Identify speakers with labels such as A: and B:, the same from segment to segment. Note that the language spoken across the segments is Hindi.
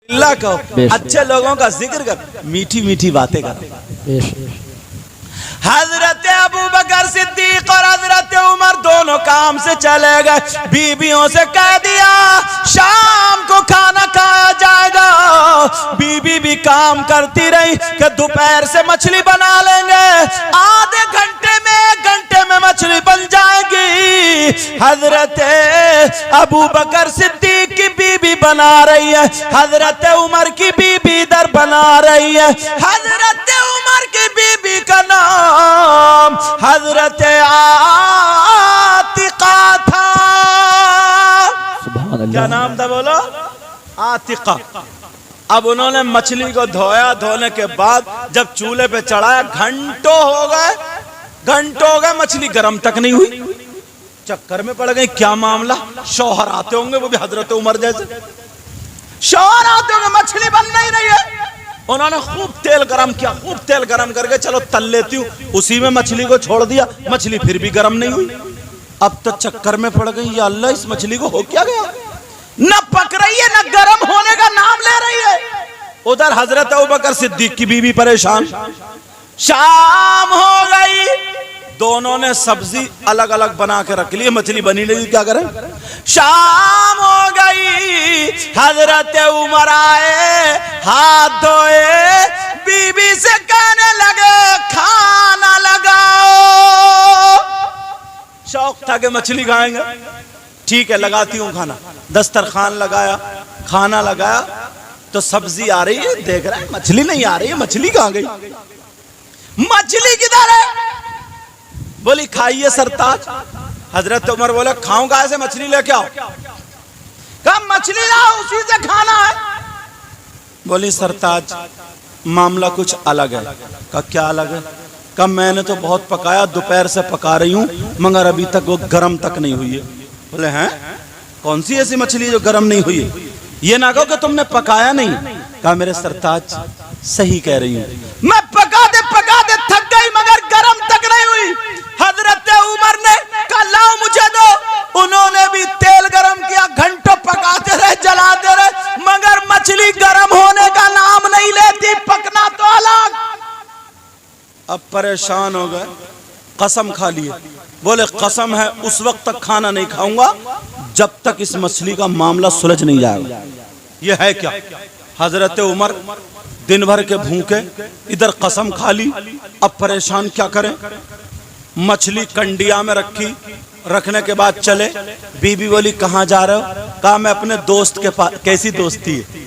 A: अल्लाह को अच्छे लोगों का जिक्र कर, मीठी मीठी बातें कर। हजरत अबू बकर सिद्दीक और हजरत उमर दोनों काम से चले गए। बीबियों से कह दिया शाम को खाना खाया जाएगा। बीबी भी काम करती रही कि दोपहर से मछली बना लेंगे, आधे घंटे में 1 घंटे में मछली बन जाएगी। हजरत अबू बकर सिद्दीक की बीबी बना रही है, हजरत उमर की बीबी इधर बना रही है। हजरत उमर की बीबी का नाम हजरत आतिका था। क्या नाम था बोलो? आतिका। अब उन्होंने मछली को धोया, धोने के बाद जब चूल्हे पे चढ़ाया, घंटों हो गए मछली गर्म तक नहीं हुई। चक्कर में पड़ गई, क्या मामला? शौहर आते होंगे, वो भी हजरत उमर जैसे शौहर आते होंगे, मछली बन नहीं रही है। उन्होंने खूब तेल गरम किया, खूब तेल गरम करके चलो तल लेती हूँ, उसी में मछली को छोड़ दिया, मछली फिर भी गरम नहीं हुई। अब तो चक्कर में पड़ गई, या अल्लाह इस मछली को हो क्या गया, न पक रही है न गरम होने का नाम ले रही है। उधर हजरत अबू बकर सिद्दीक की बीवी परेशान। शाम हो गई, दोनों ने सब्जी अलग अलग बना के रख ली, मछली बनी नहीं, क्या करें। शाम हो गई, हजरत उमर आए, हाथ धोए, बीबी से कहने लगे खाना लगाओ। शौक था कि मछली खाएंगे, ठीक है लगाती हूँ खाना। दस्तरखान लगाया, खाना लगाया तो सब्जी आ रही है, देख रहा है मछली नहीं आ रही है, मछली कहाँ गई, मछली किधर है? बोली खाइए सरताज। हजरत उमर बोले खाऊं कहाँ से, मछली लेके आओ। कहा मछली लाओ, उसी से खाना है। बोली सरताज मामला कुछ अलग है। कहा क्या अलग है? कहा मैंने तो बहुत पकाया, दोपहर से पका रही हूँ, मगर अभी तक वो गर्म तक नहीं हुई है। बोले हैं कौन सी ऐसी मछली जो गर्म नहीं हुई है? ये ना कहो कि तुमने पकाया नहीं। कहा मेरे सरताज सही कह रही हूँ, मैं पका दे थक गई, मगर गर्म तक नहीं हुई। हजरत उमर ने कहा लाओ मुझे दो। उन्होंने भी तेल गरम किया, घंटों पकाते रहे, जलाते रहे, मगर मछली गरम होने का नाम नहीं लेती, पकना तो अलग। अब परेशान हो गए, कसम खा लिए। बोले कसम है उस वक्त तक खाना नहीं खाऊंगा जब तक इस मछली का मामला सुलझ नहीं जाएगा। यह है क्या? हजरत उमर दिन भर के भूखे, इधर कसम खा ली, अब परेशान क्या करें। मछली कंडिया में रखी, रखने के बाद चले। बीबी बोली कहाँ जा रहे हो? कहा मैं अपने दोस्त के पास। कैसी दोस्ती है?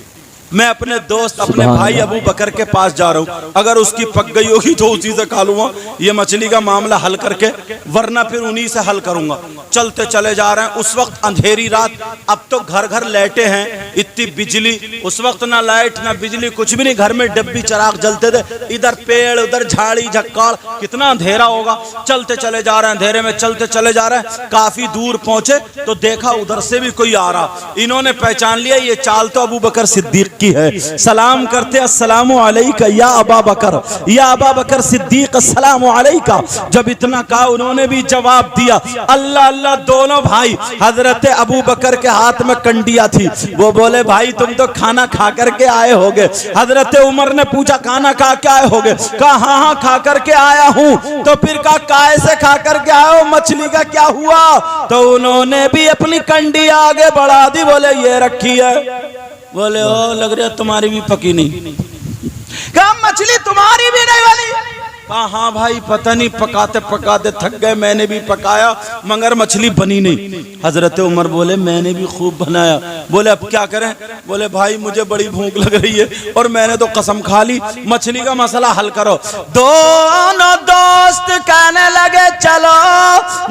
A: मैं अपने दोस्त अपने भाई अबू बकर के पास जा रहा हूँ, अगर उसकी पक गई होगी तो उसी से खा लूंगा, ये मछली का मामला हल करके, वरना फिर उन्हीं से हल करूंगा। चलते चले जा रहे हैं। उस वक्त अंधेरी रात, अब तो घर घर लाइटें हैं, इतनी बिजली, उस वक्त ना लाइट ना बिजली, कुछ भी नहीं, घर में डब्बी चिराग जलते थे, इधर पेड़ उधर झाड़ी झक्काड़, कितना अंधेरा होगा। चलते चले जा रहे हैं, अंधेरे में चलते चले जा रहे हैं। काफी दूर पहुंचे तो देखा उधर से भी कोई आ रहा। इन्होंने पहचान लिया ये चाल तो अबू बकर सिद्दीक की है। सलाम करते अस्सलामु अलैका या अबा बकर, या अबा बकर सिद्दीक अस्सलामु अलैका। जब इतना कहा उन्होंने भी जवाब दिया। अल्लाह अल्लाह, दोनों भाई, हजरत अबू बकर के हाथ में कंडिया थी, वो बोले भाई तुम तो खाना खा करके आए होगे। हजरत उमर ने पूछा खाना खा के आए होगे? कहा हाँ हाँ खा करके आया हूँ। तो फिर कहा काय से खा करके आए हो, मछली का क्या हुआ? तो उन्होंने भी अपनी कंडी आगे बढ़ा दी, बोले ये रखी है। बोले ओ लग रहा तुम्हारी भी पकी नहीं। कहा मछली तुम्हारी भी नहीं वाली? कहा हाँ भाई पता नहीं, पकाते पकाते थक गए, मैंने भी पकाया मगर मछली बनी नहीं। हजरत उमर बोले मैंने भी खूब बनाया। बोले अब क्या करें? बोले भाई मुझे बड़ी भूख लग रही है और मैंने तो कसम खा ली, मछली का मसला हल करो। दोनों दोस्त कहने लगे चलो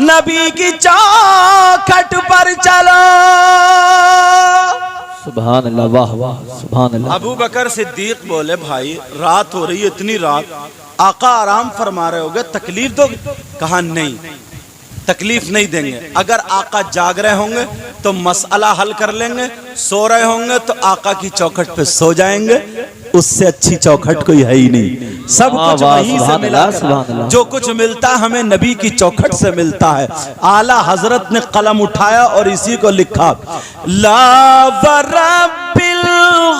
A: नबी की चौखट पर चलो।
B: सुभान अल्लाह, वाह वाह, सुभान अल्लाह।
A: अबू बकर सिद्दीक बोले भाई रात हो रही है, इतनी रात, आका आराम फरमा रहे होगे, तकलीफ दोगे? कहा नहीं तकलीफ नहीं देंगे, अगर आका जाग रहे होंगे तो मसला हल कर लेंगे, सो रहे होंगे तो आका की चौखट पे सो जाएंगे, उससे अच्छी चौखट कोई है ही नहीं। सब कुछ वहीं से मिला, जो कुछ मिलता हमें नबी की चौखट से मिलता है। आला हजरत ने कलम उठाया और इसी को लिखा, ला वरब्बिल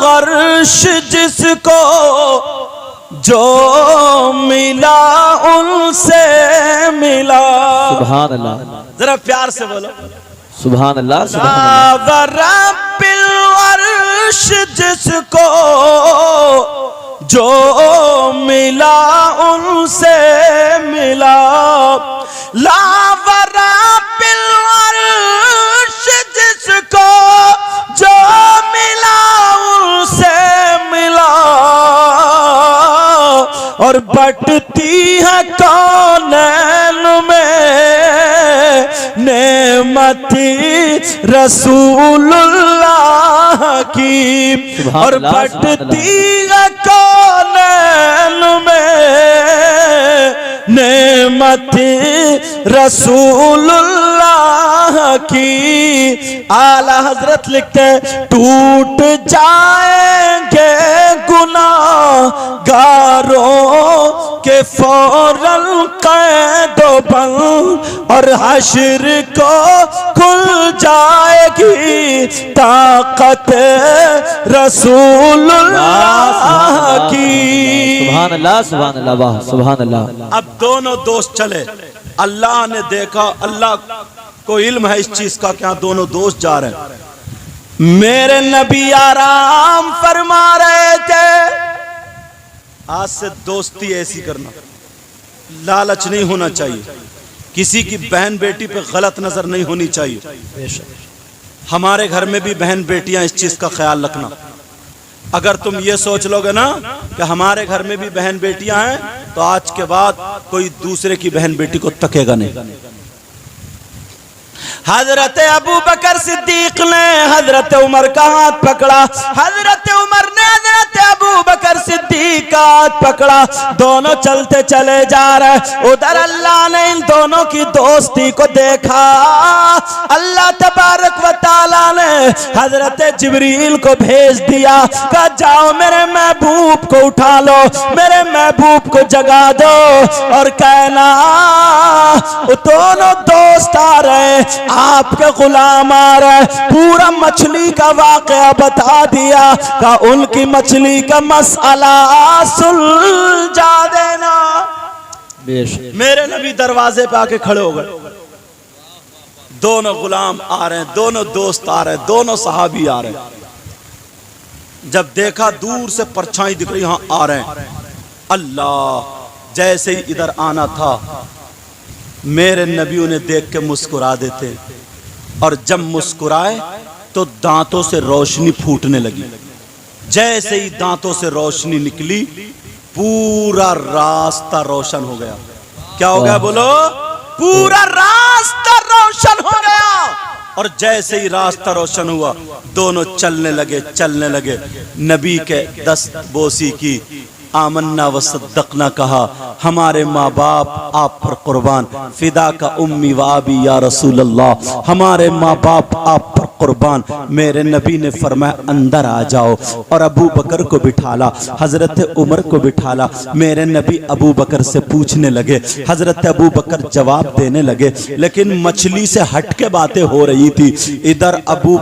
A: गर्श जिसको जो मिला उनसे मिला।
B: सुभान अल्लाह,
A: जरा प्यार से बोलो
B: सुभान अल्लाह, सुभान अल्लाह।
A: रब्बिल अर्श जिसको जो मिला उनसे मिला। ला रब्बिल अर्श जिसको जो मिला उनसे मिला। और बटती है कौनैन में नेमती रसूलुल्लाह की। और बटती है कौनैन में नेमती रसूलुल्लाह की। आला हजरत लिखते टूट जाएंगे गुनाहगारों के फौरन कैदो बंद। और हश्र को खुल जाएगी ताकत रसूलुल्लाह की।
B: सुभान अल्लाह, सुभान अल्लाह, वाह सुभान अल्लाह।
A: अब दोनों दोस्त चले, अल्लाह ने देखा, अल्लाह को इल्म है इस चीज का, क्या दोनों दोस्त जा रहे हैं। मेरे नबी आराम फरमा रहे थे। आज से दोस्ती ऐसी करना, लालच नहीं होना चाहिए, किसी की बहन बेटी पे गलत नजर नहीं होनी चाहिए। हमारे घर में भी बहन बेटियां, इस चीज का ख्याल रखना। अगर तुम ये सोच लोगे ना कि हमारे घर में भी बहन बेटियां हैं, तो आज के बाद कोई दूसरे की बहन बेटी को तकेगा नहीं। हजरत अबू बकर सिद्दीक ने हजरत उमर का हाथ पकड़ा। हजरत उमर ने हजरत अबू बकर सिद्दीक का हाथ पकड़ा। दोनों चलते चले जा रहे। उधर अल्लाह ने इन दोनों की दोस्ती को देखा। अल्लाह तबारक व तआला ने हजरत जिब्रील को भेज दिया। कहा जाओ मेरे महबूब को उठा लो, मेरे महबूब को जगा दो और कहना दोनों दोस्त आ रहे, आपके गुलाम आ रहे। पूरा मछली का वाकया बता दिया। का उनकी मछली का मसला सुलझा देना। मेरे नबी दरवाजे पे आके खड़े हो गए। दोनों गुलाम आ रहे हैं, दोनों दोस्त आ रहे हैं, दोनों सहाबी आ रहे हैं। जब देखा दूर से परछाई दिख रही, यहां आ रहे हैं। अल्लाह, जैसे ही इधर आना था मेरे नबी उन्हें देख के मुस्कुरा देते, और जब मुस्कुराए तो दांतों से रोशनी फूटने लगी। जैसे ही दांतों से रोशनी निकली, पूरा रास्ता रोशन हो गया। क्या हो गया बोलो? पूरा रास्ता रोशन हो गया। और जैसे ही रास्ता रोशन हुआ, दोनों चलने लगे। नबी के दस्त बोसी की, आमन्ना व सद्दक़ना कहा, हमारे माँ बाप आप पर कुर्बान, फिदा का उम्मी व आबी या रसूल अल्लाह, हमारे माँ बाप आप पर कुर्बान। मेरे नबी ने फरमाया अंदर आ जाओ, और अबू बकर को बिठाला, हजरत उमर को बिठाला। मेरे नबी अबू बकर से पूछने लगे, हजरत अबू बकर जवाब देने लगे, लेकिन मछली से हट के बातें हो रही थी। इधर अबू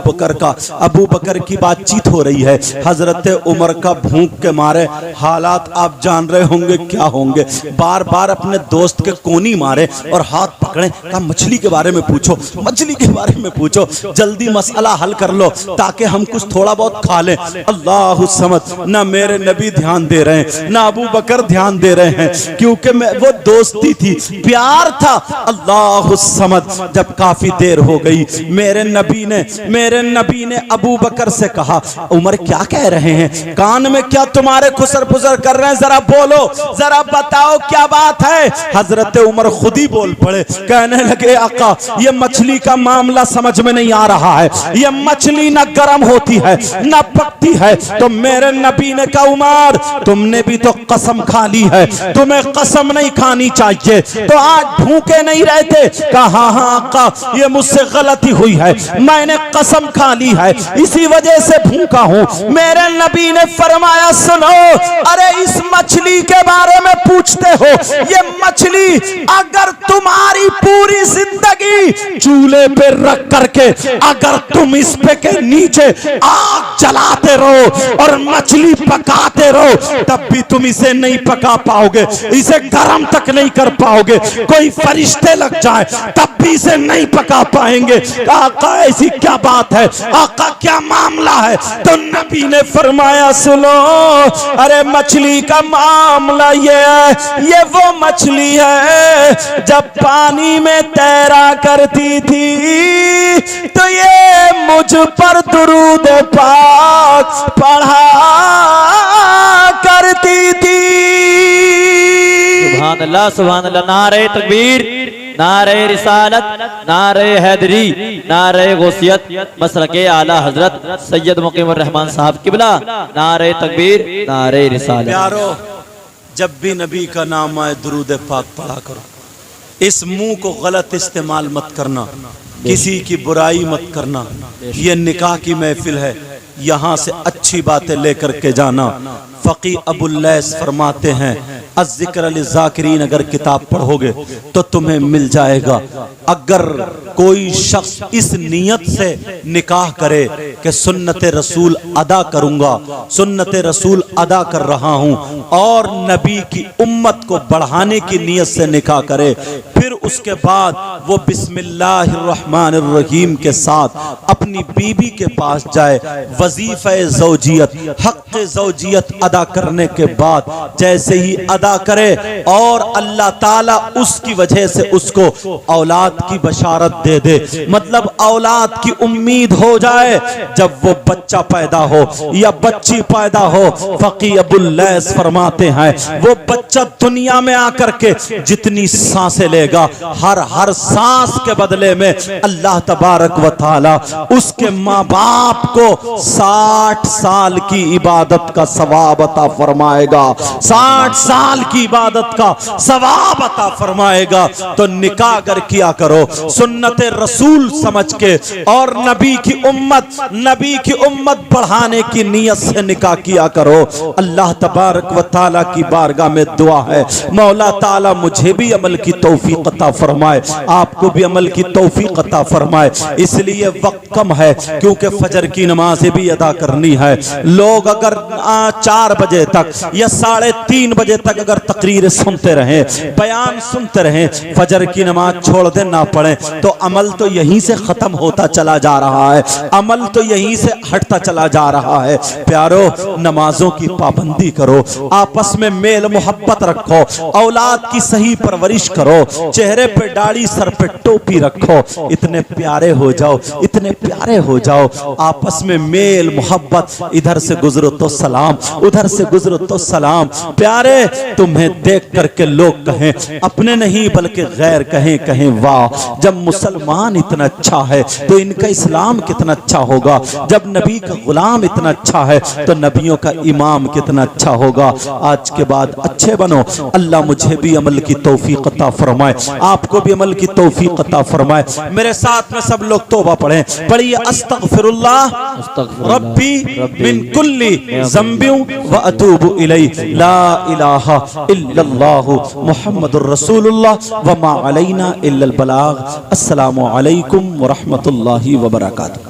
A: बकर की बातचीत हो रही है, हजरत उमर का भूख के मारे हालात आप जान रहे होंगे क्या होंगे। बार बार अपने दोस्त के कोनी मारे और हाथ पकड़े, कहा मछली के बारे में पूछो, मछली के बारे में पूछो, जल्दी मसला हल कर लो ताकि हम कुछ थोड़ा बहुत खा लें। अल्लाह समझ, ना मेरे नबी ध्यान दे रहे हैं, ना अबू बकर ध्यान दे रहे हैं, क्योंकि वो दोस्ती थी, प्यार था। अल्लाह समझ, जब काफी देर हो गई, मेरे नबी ने अबू बकर से कहा, उमर क्या कह रहे हैं? कान में क्या तुम्हारे खुसर पुसर कर रहे हैं? जरा बोलो, जरा बताओ क्या बात है। हजरत उमर खुद ही बोल पड़े, कहने लगे आका, ये मछली का मामला समझ में नहीं आ रहा है। ये मछली ना गर्म होती है ना पकती है। तो मेरे नबी ने कहा, उमर तुमने भी तो कसम खा ली है, तुम्हें कसम नहीं खानी चाहिए, तो आज भूखे नहीं रहते। कहा हाँ आका, ये मुझसे गलती हुई है, मैंने कसम खा ली है, इसी वजह से भूखा हूं। मेरे नबी ने फरमाया, सुनो, अरे इस मछली के बारे में पूछते हो? ये मछली अगर तुम्हारी पूरी जिंदगी चूल्हे पे रख करके अगर तुम इस पे के नीचे आग जलाते रहो और मछली पकाते रहो तब भी तुम इसे नहीं पका पाओगे, इसे गर्म तक नहीं कर पाओगे। कोई फरिश्ते लग जाए तब भी इसे नहीं पका पाएंगे। आका ऐसी क्या बात है, आका क्या मामला है? तो नबी ने फरमाया सुनो, अरे मछली का मामला ये है, ये वो मछली है जब पानी में तैरा करती थी तो ये मुझ पर दुरूद पाक पढ़ा करती थी।
B: सुभान अल्लाह सुभान अल्लाह। नारे तकबीर, नारे रिसालत, नारे हैदरी, नारे गौसियत, मसलके आला हजरत सैयद मुकीमुर रहमान साहब किबला। नारे तकबीर, नारे रिसालत।
A: प्यारो, जब भी नबी का नाम आए दुरूद पाक पढ़ा करो। इस मुंह को गलत इस्तेमाल मत करना, किसी की बुराई मत करना। ये निकाह की महफिल है, यहाँ से अच्छी बातें लेकर के जाना। फ़क़ी अबुल लैस फरमाते हैं अज़्ज़िक्र लिज़्ज़ाकिरीन, अगर किताब पढ़ोगे तो तुम्हें मिल जाएगा। अगर कोई शख्स इस नियत से निकाह करे कि सुन्नत रसूल अदा करूंगा, सुन्नत रसूल अदा कर रहा हूं, और नबी की उम्मत को बढ़ाने की नियत से निकाह करे, फिर उसके बाद वो बिस्मिल्लाहिर्रहमानिर्रहीम के साथ अपनी बीबी के पास जाए, वजीफे ज़ौजियत, हक़ ज़ौजियत अदा करने के बाद जैसे ही अदा करे और अल्लाह ताला उसकी वजह से उसको औलाद की बशारत दे दे, मतलब औलाद की उम्मीद हो जाए, जब वो बच्चा पैदा हो या बच्ची पैदा हो, फ़क़ी अबुल लैस फरमाते हैं वो बच्चा दुनिया में आकर के जितनी सांसें लेगा, हर सांस के बदले में अल्लाह तबारक व तआला उसके माँ बाप को 60 साल की इबादत का सवाब अता फरमाएगा, 60 साल की इबादत का सवाब अता फरमाएगा। तो निकाह अगर किया करो सुन्नत रसूल समझ के और नबी की उम्मत बढ़ाने की नियत से निकाह किया करो। अल्लाह तबारक व तआला की बारगाह में दुआ है, मौला ताला मुझे भी अमल की तौफीक अता फरमाए, आपको भी अमल की तौफीक अता फरमाए। इसलिए वक्त कम है क्योंकि फजर की नमाज भी अदा करनी है। लोग अगर 4 बजे तक या 3:30 बजे तक अगर तकरीर सुनते रहें, बयान सुनते रहें, फजर की नमाज छोड़ दे ना पढ़े तो अमल तो यहीं से खत्म होता चला जा रहा है, अमल तो यहीं से हटता चला जा रहा है। प्यारो, नमाजों की पाबंदी करो, आपस में मेल मोहब्बत रखो, औलाद की सही परवरिश करो, चेहरे पे दाढ़ी सर पे टोपी रखो, इतने प्यारे हो जाओ, इतने प्यारे हो जाओ, आपस में मेल मोहब्बत, इधर से गुजरो तो सलाम, उधर से गुजरो तो सलाम। प्यारे, तुम्हें देख करके लोग कहें, अपने नहीं बल्कि गैर कहें वाह, जब मुसलमान इतना अच्छा है तो इनका इस्लाम कितना अच्छा होगा, जब नबी का गुलाम इतना अच्छा है तो नबियों का इमाम कितना अच्छा होगा। आज के बाद अच्छे बनो, अल्लाह मुझे भी अमल की तौफीक अता फरमाए, आपको भी अमल की तौफीक अता फरमाए। मेरे साथ में सब लोग तौबा पढ़ें, पढ़िए अस्तगफिरुल्लाह रब्बी मिन कुल्ली ज़ंबिन व अतूबु इलैहि, ला इलाहा इल्लल्लाहु मुहम्मदुर रसूलुल्लाह व मा अलैना इल्लल बलाग। अस्सलामु अलैकुम व रहमतुल्लाहि व बरकातुहू।